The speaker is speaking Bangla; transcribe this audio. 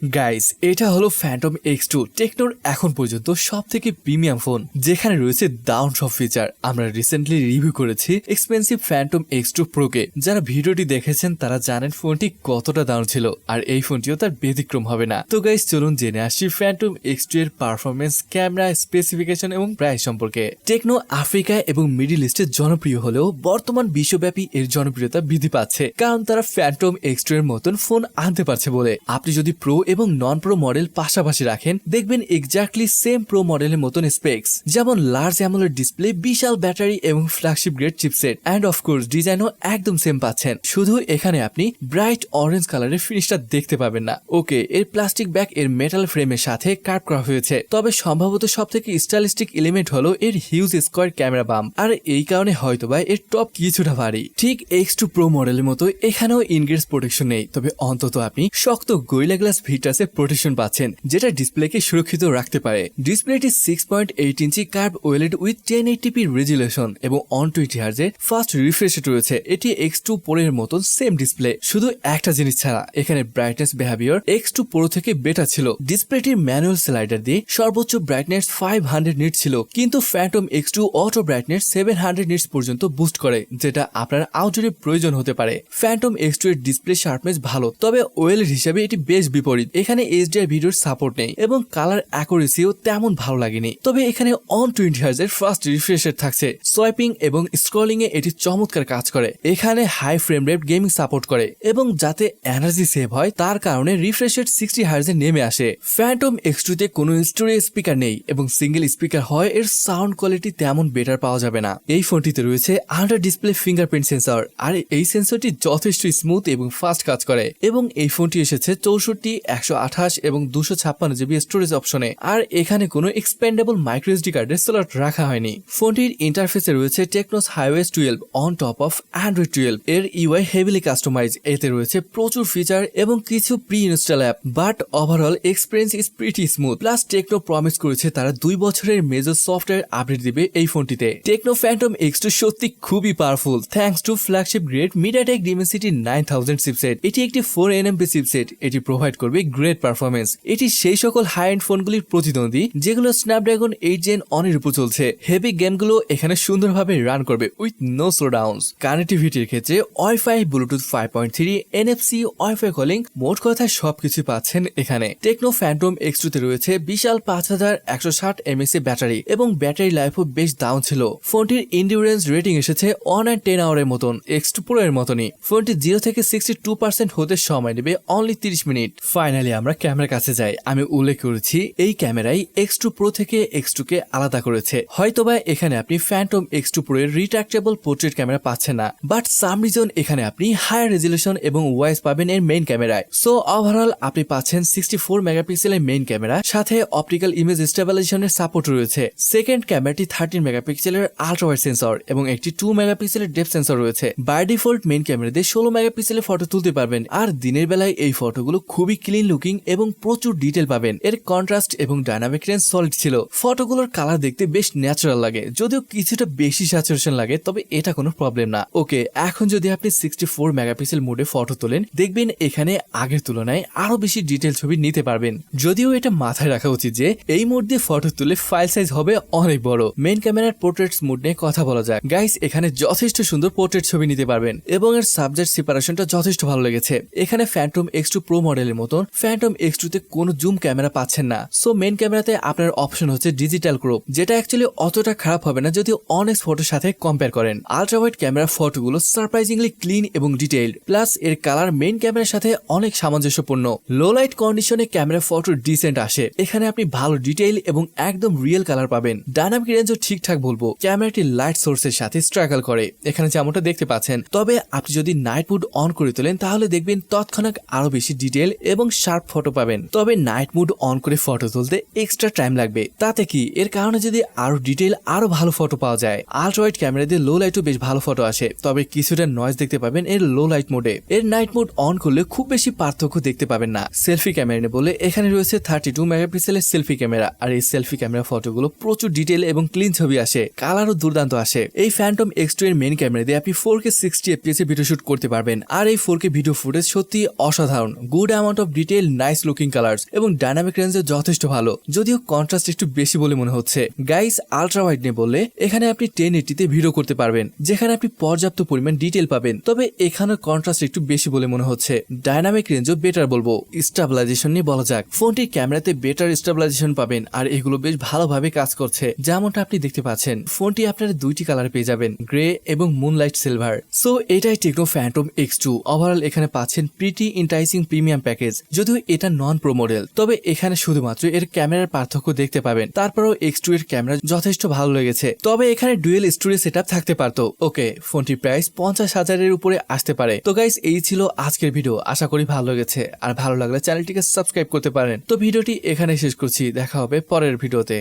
গাইস, এটা হলো ফ্যান্টম X2, টেকনোর এখন পর্যন্ত সবথেকে প্রিমিয়াম ফোন, যেখানে রয়েছে দারুণ সব ফিচার। আমরা রিসেন্টলি রিভিউ করেছি এক্সপেন্সিভ ফ্যান্টম X2 Pro কে। যারা ভিডিওটি দেখেছেন তারা জানেন ফোনটি কতটা দারুণ ছিল, আর এই ফোনটিও তার ব্যতিক্রম হবে না। তো গাইস, চলুন জেনে আসি ফ্যান্টম X2 এর পারফরমেন্স, ক্যামেরা, স্পেসিফিকেশন এবং প্রাইস সম্পর্কে। টেকনো আফ্রিকা এবং মিডল ইস্টে জনপ্রিয় হলেও বর্তমান বিশ্বব্যাপী এর জনপ্রিয়তা বৃদ্ধি পাচ্ছে, কারণ তারা ফ্যান্টম X2 এর মতন ফোন আনতে পারছে বলে। আপনি যদি প্রো এবং নন প্রো মডেল পাশাপাশি রাখেন, দেখবেন এক্স্যাক্টলি সেম প্রো মডেলের মতন স্পেক্স, যেমন লার্জ অ্যামোলেড ডিসপ্লে, বিশাল ব্যাটারি এবং flagship grade chipset, and of course ডিজাইনও একদম সেম পাচ্ছেন। শুধু এখানে আপনি ব্রাইট অরেঞ্জ কালারের ফিনিশটা দেখতে পাবেন না। ওকে, এর প্লাস্টিক ব্যাগ এর মেটাল ফ্রেমের সাথে কাট করা হয়েছে, তবে সম্ভবত সব থেকে স্টাইলিস্টিক এলিমেন্ট হলো এর হিউজ স্কোয়ার ক্যামেরা বাম, আর এই কারণে হয়তোবা এর টপ কিছুটা ভারী। ঠিক X2 Pro মডেলের মতো এখানেও ইনগ্রেস প্রোটেকশন নেই, তবে অন্তত আপনি শক্ত গোরিলা গ্লাস ভিটাসে প্রোটেকশন পাচ্ছেন, যেটা ডিসপ্লেকে সুরক্ষিত রাখতে পারে। ডিসপ্লেটি 6.8 inch curved OLED with 1080p resolution এবং 120 হার্জের ফাস্ট রিফ্রেশ রেট রয়েছে। এটি X2 Pro এর মতন সেম ডিসপ্লে, শুধু একটা জিনিস ছাড়া, এখানে ব্রাইটনেস বিহেভিয়ার X2 Pro থেকে বেটার ছিল। ডিসপ্লেটির ম্যানুয়াল স্লাইডার দিয়ে সর্বোচ্চ ব্রাইটনেস 500 নিটস ছিল, কিন্তু Phantom X2 auto brightness 700 nits পর্যন্ত বুস্ট করে, যেটা আপনার আউটডোরে প্রয়োজন হতে পারে। ফ্যান্টম X2 এর ডিসপ্লে শার্পনেস ভালো, তবে ওএলইডি হিসেবে এটি বেশ বিপরীত। এখানে এইচডিআর ভিডিওর সাপোর্ট নেই এবং কালার অ্যাকুরেসিও তেমন ভালো লাগেনি, তবে এখানে 120 হার্জের ফাস্ট রিফ্রেশ রেট থাকছে। সোয়াইপিং এবং স্ক্রলিং এ এটি চমৎকার কাজ করে। এখানে high frame rate gaming support করে, এবং যাতে এনার্জি সেভ হয় তার কারণে রিফ্রেশ রেট 60 হার্জে নেমে আসে। ফ্যান্টম X2 তে কোনো স্টোরেজ স্পিকার নেই, এবং সিঙ্গেল স্পিকার হয় এর সাউন্ড কোয়ালিটি তেমন বেটার পাওয়া যাবে না। এই ফোনটিতে রয়েছে আন্ডার ডিসপ্লে ফিঙ্গারপ্রিন্ট সেন্সর, আর এই সেন্সরটি যথেষ্ট স্মুথ এবং ফাস্ট কাজ করে। এবং এই ফোনটি এসেছে 64, 128 এবং 256 জিবি স্টোরেজ অপশনে, আর এখানে কোনো এক্সপেন্ডেবল মাইক্রো এসডি কার্ডের স্লট রাখা হয়নি। ফোনটির ইন্টারফেসে রয়েছে Tecno's HiOS 12 on top of Android 12। এর ইউআই হেভিলি কাস্টমাইজ, এতে রয়েছে প্রচুর ফিচার এবং কিছু pre install app, but overall experience is pretty smooth. Plus Tecno promise করেছে তারা 2 বছরের মেজর সফটওয়্যার আপডেট দিবে এই ফোনটিতে। টেকনো ফ্যান্টম X2 সত্যি খুবই powerful, thanks to flagship grade MediaTek Dimensity 9000 chipset. এটি একটি 4nm চিপসেট, এটি প্রোভাইড করবে গ্রেট পারফরমেন্স। এটি সেই সকল হাই এন্ড ফোনগুলির প্রতিদ্বন্দ্বী যেগুলো স্ন্যাপড্রাগন 8 Gen অন এর উপর চলছে। হেভি গেমগুলো এখানে সুন্দরভাবে রান করবে উইথ নো স্লোডাউনস। কানেক্টিভিটির ক্ষেত্রে wifi, Bluetooth 5.3, NFC, wifi calling, মোট কথায় সবকিছু পাচ্ছেন এখানে। টেকনো ফ্যান্টম X2 তে রয়েছে বিশাল 5160 mAh ব্যাটারি, এবং ব্যাটারি লাইফও বেশ দাউন ছিল। ফোনটির ইন্ডিউরেন্স রেটিং এসেছে 1 and 10 আওয়ারের মতন, X2 Pro এর মতনই। ফোনটি 0 থেকে 62% হতে সময় নেবে অনলি 30 মিনিট। ফাইনালি আমরা ক্যামেরার কাছে যাই। আমি উল্লেখ করেছি এই ক্যামেরাই X2 Pro থেকে X2 কে আলাদা করেছে। হয়তোবা এখানে আপনি ফ্যান্টম X2 Pro এর রিট্রাক্টেবল পোর্ট্রেট ক্যামেরা পাচ্ছেন না, বাট সাম রিজন এখানে আপনি হায়ার রেজুলেশন এবং ওয়াইস পাবেন এর মেইন ক্যামেরায়। সো ওভারঅল আপনি পাচ্ছেন 64 মেগাপিক্সেলের মেইন ক্যামেরা, সাথে অপটিক্যাল ইমেজ স্টেবিলাইজেশনের সাপোর্ট রয়েছে। সেকেন্ড ক্যামেরাটি 13 মেগাপিক্সেলের আল্ট্রা ওয়াইড সেন্সর এবং একটি 2 মেগাপিক্সেলের ডেপথ সেন্সর রয়েছে। বাই ডিফল্ট মেইন ক্যামেরা দিয়ে 16 মেগাপিক্সেলের ফটো তুলতে পারবেন, আর দিনের বেলায় এই ফটোগুলো খুবই ক্লিন লুকিং এবং প্রচুর ডিটেল পাবেন। এর কন্ট্রাস্ট এবং ডাইনামিক রেঞ্জ সলিড ছিল। ফটোগুলোর কালার দেখতে বেশ ন্যাচারাল লাগে, যদিও কিছুটা বেশি স্যাচুরেশন লাগে, তবে এটা কোনো প্রবলেম না। ওকে, এখন যদি আপনি 64 মেগাপিক্সেল মোডে ফটো তোলেন, দেখবেন এখানে আগের তুলনায় আরো বেশি ডিটেল ছবি নিতে পারবেন। যদিও এটা মাথায় রাখা উচিত যে এই মোড দিয়ে ফটো তুলে ফাইল সাইজ হবে অনেক বড়। মেইন ক্যামেরার পোর্ট্রেটস মোড নিয়ে কথা বলা যায়। গাইস, এখানে যথেষ্ট সুন্দর পোর্ট্রেট ছবি নিতে পারবেন, এবং এর সাবজেক্ট সেপারেশনটা যথেষ্ট ভালো লেগেছে। এখানে ফ্যান্টম X2 Pro মডেলের মতন ফ্যান্টম X2 তে কোনো জুম ক্যামেরা পাচ্ছেন না। সো মেইন ক্যামেরাতে আপনার অপশন হচ্ছে ডিজিটাল ক্রপ, যেটা অ্যাকচুয়ালি অতটা খারাপ হবে না যদি অনেক্স ফটোর সাথে কম্পেয়ার করেন। আলট্রা ওয়াইড ক্যামেরা ফটোগুলো সারপ্রাইজিংলি ক্লিন এবং ডিটেইলড, প্লাস এর কালার মেইন ক্যামেরার সাথে অনেক সামঞ্জস্যপূর্ণ। লো লাইট কন্ডিশনে ক্যামেরা ফটো ডিসেন্ট আসে। এখানে আপনি ভালো ডিটেইল এবং একদম রিয়েল কালার পাবেন। ডাইনামিক রেঞ্জও ঠিকঠাক বলবো। ক্যামেরাটি লাইট সোর্সের সাথে স্ট্রাগল করে, এখানে যেমনটা দেখতে পাচ্ছেন। তবে আপনি যদি নাইট মোড অন করে তোলেন, তাহলে দেখবেন তৎক্ষণাৎ আরো বেশি ডিটেল এবং শার্প ফটো পাবেন। তবে নাইট মোড অন করে ফটো তুলতে এক্সট্রা টাইম লাগবে। তাতে কি, এর কারণে যদি আরো ডিটেল আরো ভালো ফটো পাওয়া যায়। আলট্রা ওয়াইড ক্যামেরা দিয়ে লো লাইটও বেশ ভালো ফটো আসে, তবে কিছুটা নয়েজ দেখতে পাবেন এর লো লাইট মোডে। এর নাইট মোড অন করলে খুব বেশি পার্থক্য দেখতে পাবেন না। সেলফি ক্যামেরা বলে এখানে রয়েছে 32 মেগাপিক্সেলের সেলফি ক্যামেরা, আর এই সেলফি ক্যামেরা ফটোগুলো প্রচুর ডিটেল এবং ক্লিন ছবি আসে, কালারও দুর্দান্ত আসে। এই ফ্যান্টম X2 এর মেইন ক্যামেরা দিয়ে আপনি 4K 60 FPS ভিডিও শুট করতে পারবেন, আর এই 4K ভিডিও ফুটেজ সত্যি অসাধারণ। Good amount of detail detail, nice looking colours এবং ডাইনামিক রেঞ্জে যথেষ্ট ভালো, যদিও কন্ট্রাস্ট একটু বেশি বলে মনে হচ্ছে। গাইস, আলট্রা ওয়াইড নিয়ে বললে এখানে আপনি 1080 ভিডিও করতে পারবেন, যেখানে আপনি পর্যাপ্ত পরিমাণ ডিটেইল পাবেন। তবে এখানে কন্ট্রাস্ট একটু বেশি বলে মনে হচ্ছে। ডাইনামিক রেঞ্জও বেটার বলবো। স্টেবিলাইজেশন নিয়ে বলা যাক, ফোনটির ক্যামেরাতে বেটার স্টেবিলাইজেশন পাবেন, আর এগুলো বেশ ভালোভাবে কাজ করছে। যেমনটা আপনি দেখতে পাচ্ছেন, ফোনটি আপনারা দুইটি কালার পেয়ে যাবেন, গ্রে এবং মুনলাইট সিলভার। সো এটাই টেকনো ফ্যান্টম X2। ওভারঅল এখানে পাচ্ছেন প্রিটি ইন্টাইসিং প্রিমিয়াম প্যাকেজ। যদিও এটা নন প্রো মডেল, তবে এখানে শুধুমাত্র এর ক্যামেরার পার্থক্য দেখতে পাবেন। তারপরেও X2 এর ক্যামেরা যথেষ্ট ভালো লেগেছে। তবে এখানে ডুয়েল স্টোরেজ সেটআপ থাকতে পারতো। ওকে, ফোনটির প্রাইস 50,000-এর উপরে আসতে পারে। তো গাইস, এই ছিল আজকের ভিডিও। আশা করি ভালো লেগেছে, আর ভালো লাগলে চ্যানেলটিকে সাবস্ক্রাইব করতে পারেন। তো ভিডিওটি এখানে শেষ করছি, দেখা হবে পরের ভিডিওতে।